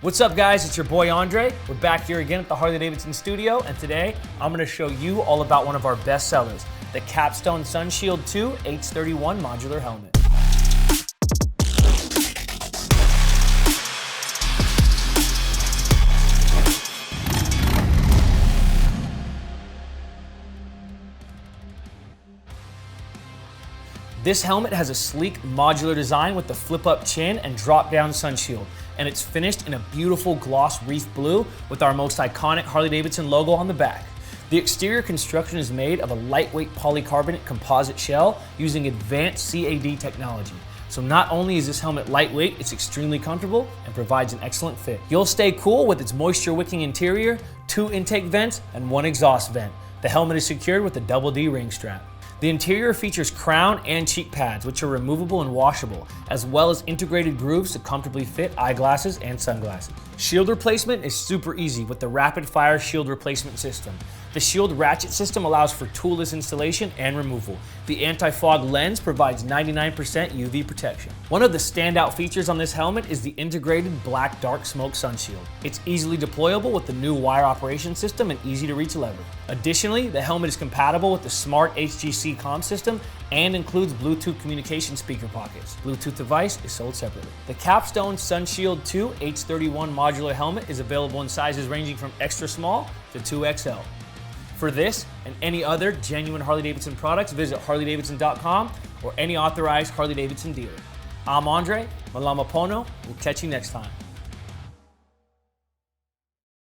What's up guys, it's your boy Andre. We're back here again at the Harley-Davidson studio, and today I'm gonna show you all about one of our best sellers, the Capstone Sun Shield 2 H31 Modular Helmet. This helmet has a sleek modular design with the flip-up chin and drop-down sun shield, and it's finished in a beautiful gloss Reef Blue with our most iconic Harley-Davidson logo on the back. The exterior construction is made of a lightweight polycarbonate composite shell using advanced CAD technology. So not only is this helmet lightweight, it's extremely comfortable and provides an excellent fit. You'll stay cool with its moisture-wicking interior, 2 intake vents, and 1 exhaust vent. The helmet is secured with a double D ring strap. The interior features crown and cheek pads, which are removable and washable, as well as integrated grooves to comfortably fit eyeglasses and sunglasses. Shield replacement is super easy with the RapidFire Shield Replacement System. The shield ratchet system allows for toolless installation and removal. The anti-fog lens provides 99% UV protection. One of the standout features on this helmet is the integrated black dark smoke sun shield. It's easily deployable with the new wire operation system and easy to reach lever. Additionally, the helmet is compatible with the smart HGC comm system and includes Bluetooth communication speaker pockets. Bluetooth device is sold separately. The Capstone Sun Shield 2 H31 Modular Helmet is available in sizes ranging from extra small to 2XL. For this and any other genuine Harley-Davidson products, visit harleydavidson.com or any authorized Harley-Davidson dealer. I'm Andre Malamapono. We'll catch you next time.